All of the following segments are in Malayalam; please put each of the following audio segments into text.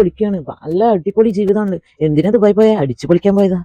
പൊളിക്കാണ്, നല്ല അടിപൊളി ജീവിതമാണ്. എന്തിനാ ദുബായ് പോയാൽ അടിച്ചു പൊളിക്കാൻ പോയതാ.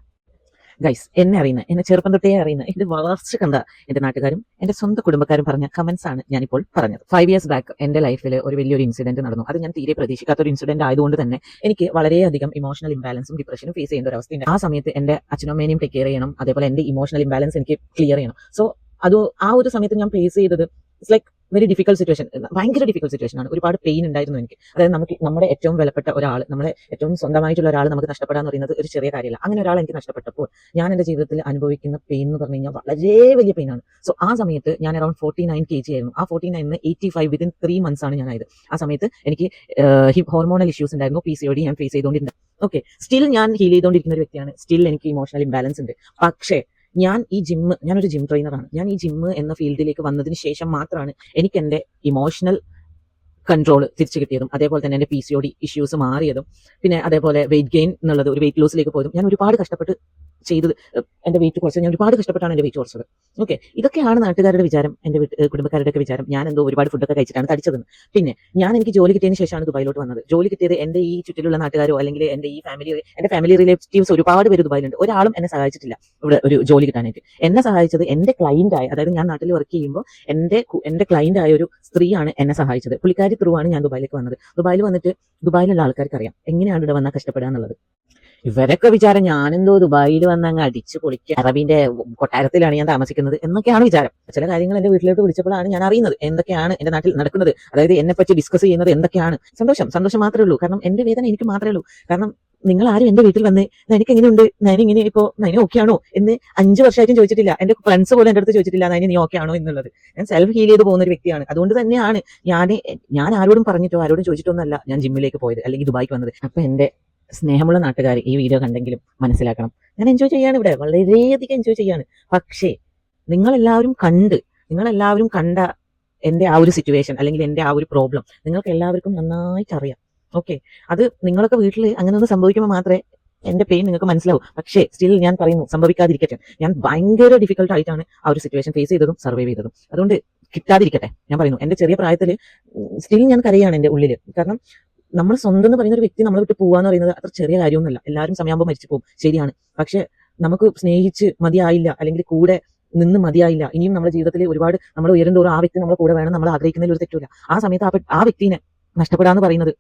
ഗൈസ്, എന്നെ അറിയുന്ന, എന്നെ ചെറുപ്പം തൊട്ടേ അറിയുന്ന, എന്റെ വളർച്ച കണ്ട എന്റെ നാട്ടുകാരും എന്റെ സ്വന്തം കുടുംബക്കാരും പറഞ്ഞ കമന്റ്സ് ആണ് ഞാനിപ്പോൾ പറഞ്ഞത്. 5 years ബാക്ക് എന്റെ ലൈഫിൽ ഒരു വലിയൊരു ഇൻസിഡന്റ് നടന്നു. അത് ഞാൻ തീരെ പ്രതീക്ഷിക്കാത്ത ഒരു ഇൻസിഡന്റ് ആയതുകൊണ്ട് തന്നെ എനിക്ക് വളരെയധികം ഇമോഷണൽ ഇംബാലൻസും ഡിപ്രഷനും ഫേസ് ചെയ്യേണ്ട ഒരു അവസ്ഥയുണ്ട്. ആ സമയത്ത് എന്റെ അച്ഛനും അമ്മേനെയും ടേക്ക് കെയർ ചെയ്യണം, അതേപോലെ എന്റെ ഇമോഷണൽ ഇംബാലൻസ് എനിക്ക് ക്ലിയർ ചെയ്യണം. സോ അത് ആ ഒരു സമയത്ത് ഞാൻ ഫേസ് ചെയ്തത് it's like very difficult situation, ഭയങ്കര ഡിഫിക്കൽട്ട് സിറ്റുവേഷൻ ആണ്. ഒരുപാട് പെയിൻ ഉണ്ടായിരുന്നു എനിക്ക്. അതായത് നമ്മുടെ ഏറ്റവും വിലപ്പെട്ട ഒരാൾ, നമ്മളെ ഏറ്റവും സ്വന്തമായിട്ടുള്ള ഒരാൾ നമുക്ക് നഷ്ടപ്പെടാന്ന് പറയുന്നത് ഒരു ചെറിയ കാര്യമല്ല. അങ്ങനെ ഒരാൾ എനിക്ക് നഷ്ടപ്പെട്ടപ്പോൾ ഞാൻ എന്റെ ജീവിതത്തിൽ അനുഭവിക്കുന്ന പെയിൻ എന്ന് പറഞ്ഞു കഴിഞ്ഞാൽ വളരെ വലിയ പെയിൻ ആണ്. സോ ആ സമയത്ത് ഞാൻ അറൌണ്ട് 49 kg ആയിരുന്നു. ആ 49 85 വിതിൻ 3 months ആണ് ഞാനായത്. ആ സമയത്ത് എനിക്ക് ഹോർമോണൽ ഇഷ്യൂസ് ഉണ്ടായിരുന്നു, PCOD ഞാൻ ഫേസ് ചെയ്തുകൊണ്ടിരുന്നത്. ഓക്കെ, സ്റ്റിൽ ഞാൻ ഹീൽ ചെയ്തുകൊണ്ടിരിക്കുന്ന ഒരു വ്യക്തിയാണ്. സ്റ്റിൽ എനിക്ക് ഇമോഷണൽ ഇംബാലൻസ് ഉണ്ട്. പക്ഷേ ഞാനൊരു ജിം ട്രെയിനറാണ്. ഞാൻ ഈ ജിം എന്ന ഫീൽഡിലേക്ക് വന്നതിന് ശേഷം മാത്രമാണ് എനിക്ക് എന്റെ ഇമോഷണൽ കൺട്രോൾ തിരിച്ചു കിട്ടിയതും, അതേപോലെ തന്നെ എന്റെ PCOD ഇഷ്യൂസ് മാറിയതും, പിന്നെ അതേപോലെ വെയിറ്റ് ഗെയിൻ എന്നുള്ളത് ഒരു വെയിറ്റ് ലോസിലേക്ക് പോയതും ഞാൻ ഒരുപാട് കഷ്ടപ്പെട്ട് ചെയ്തത്. എന്റെ വെയിറ്റ് കുറച്ച് ഞാൻ ഒരുപാട് കഷ്ടപ്പെട്ടാണ് എന്റെ വെയിറ്റ് കുറച്ചത്. ഓക്കെ, ഇതൊക്കെയാണ് നാട്ടുകാരുടെ വിചാരം, എന്റെ കുടുംബക്കാരുടെ ഒക്കെ വിചാരം ഞാൻ എന്തോ ഒരുപാട് ഫുഡൊക്കെ കഴിച്ചിട്ടാണ് തടിച്ചതെന്ന്. പിന്നെ എനിക്ക് ജോലി കിട്ടിയതിന് ശേഷമാണ് ദുബായിലോട്ട് വന്നത്. ജോലി കിട്ടിയത് എന്റെ ഈ ചുറ്റിലുള്ള നാട്ടുകാരോ അല്ലെങ്കിൽ എന്റെ ഫാമിലി റിലേറ്റീവ്സ് ഒരുപാട് പേര് ദുബായിലുണ്ട്. ഒരാളും എന്നെ സഹായിച്ചിട്ടില്ല ഇവിടെ ഒരു ജോലി കിട്ടാനായിട്ട്. എന്നെ സഹായിച്ചത് എന്റെ ക്ലൈന്റ് ആയ, അതായത് ഞാൻ നാട്ടിൽ വർക്ക് ചെയ്യുമ്പോൾ എന്റെ ക്ലൈന്റ് ആയ ഒരു സ്ത്രീയാണ് എന്നെ സഹായിച്ചത്. പുള്ളിക്കാരി ത്രൂ ആണ് ഞാൻ ദുബായിലേക്ക് വന്നത്. ദുബായിൽ വന്നിട്ട് ദുബായിലുള്ള ആൾക്കാർക്ക് അറിയാം എങ്ങനെയാണ് ഇവിടെ വന്നാൽ കഷ്ടപ്പെടുക എന്നുള്ളത്. ഇവരൊക്കെ വിചാരം ഞാനെന്തോ ദുബായിൽ വന്ന് അങ്ങ് അടിച്ചു പൊളിക്കുക, അറബിന്റെ കൊട്ടാരത്തിലാണ് ഞാൻ താമസിക്കുന്നത് എന്നൊക്കെയാണ് വിചാരം. ചില കാര്യങ്ങൾ എന്റെ വീട്ടിലോട്ട് വിളിച്ചപ്പോഴാണ് ഞാൻ അറിയുന്നത് എന്തൊക്കെയാണ് എന്റെ നാട്ടിൽ നടക്കുന്നത്. അതായത് എന്നെ പറ്റി ഡിസ്കസ് ചെയ്യുന്നത് എന്തൊക്കെയാണ്. സന്തോഷം മാത്രമേ ഉള്ളൂ. കാരണം എന്റെ വേദന എനിക്ക് മാത്രമേ ഉള്ളൂ. കാരണം നിങ്ങൾ ആരും എന്റെ വീട്ടിൽ വന്ന് നനിക്ക് എങ്ങനെയുണ്ട്, നനിങ്ങനെ ഇപ്പോ നനി ഓക്കെ ആണോ എന്ന് 5 വർഷമായിട്ടും ചോദിച്ചിട്ടില്ല. എന്റെ ഫ്രണ്ട്സ് പോലും എന്റെ അടുത്ത് ചോദിച്ചിട്ടില്ല നനി നീ ഓക്കെ ആണോ എന്നുള്ളത്. ഞാൻ സെൽഫ് ഹീൽ ചെയ്ത് പോകുന്ന ഒരു വ്യക്തിയാണ്. അതുകൊണ്ട് തന്നെയാണ് ഞാൻ ആരോടും പറഞ്ഞിട്ടോ ആരോടും ചോദിച്ചിട്ടൊന്നല്ല ഞാൻ ജിമ്മിലേക്ക് പോയത് അല്ലെങ്കിൽ ദുബായിക്ക് വന്നത്. അപ്പൊ എന്റെ സ്നേഹമുള്ള നാട്ടുകാർ ഈ വീഡിയോ കണ്ടെങ്കിലും മനസ്സിലാക്കണം, ഞാൻ എൻജോയ് ചെയ്യാണ് ഇവിടെ, വളരെയധികം എൻജോയ് ചെയ്യാണ്. പക്ഷേ നിങ്ങളെല്ലാവരും കണ്ട എന്റെ ആ ഒരു സിറ്റുവേഷൻ അല്ലെങ്കിൽ എന്റെ ആ ഒരു പ്രോബ്ലം നിങ്ങൾക്ക് എല്ലാവർക്കും നന്നായിട്ട് അറിയാം. ഓക്കെ, അത് നിങ്ങളൊക്കെ വീട്ടിൽ അങ്ങനെ ഒന്ന് സംഭവിക്കുമ്പോൾ മാത്രമേ എന്റെ പെയിൻ നിങ്ങൾക്ക് മനസ്സിലാവും. പക്ഷേ സ്റ്റിൽ ഞാൻ പറയുന്നു, സംഭവിക്കാതിരിക്കട്ടെ. ഞാൻ ഭയങ്കര ഡിഫിക്കൽട്ട് ആയിട്ടാണ് ആ ഒരു സിറ്റുവേഷൻ ഫേസ് ചെയ്തതും സർവൈവ് ചെയ്തതും. അതുകൊണ്ട് കിട്ടാതിരിക്കട്ടെ. ഞാൻ പറയുന്നു, എന്റെ ചെറിയ പ്രായത്തിൽ സ്റ്റിൽ ഞാൻ കരയാണ് എന്റെ ഉള്ളിൽ. കാരണം നമ്മൾ സ്വന്തം എന്ന് പറയുന്ന ഒരു വ്യക്തി നമ്മളെ വിട്ട് പോവാന്ന് പറയുന്നത് അത്ര ചെറിയ കാര്യമൊന്നുമല്ല. എല്ലാവരും സമയമാകുമ്പോൾ മരിച്ചു പോകും, ശരിയാണ്. പക്ഷെ നമുക്ക് സ്നേഹിച്ച് മതിയായില്ല, അല്ലെങ്കിൽ കൂടെ നിന്ന് മതിയായില്ല. ഇനിയും നമ്മുടെ ജീവിതത്തിൽ ഒരുപാട് നമ്മൾ ഉയരുന്തോറും ആ വ്യക്തി നമ്മളെ കൂടെ വേണം, നമ്മൾ ആഗ്രഹിക്കുന്നതിൽ ഒരു തെറ്റില്ല. ആ സമയത്ത് ആ വ്യക്തിനെ നഷ്ടപ്പെടാന്ന് പറയുന്നത്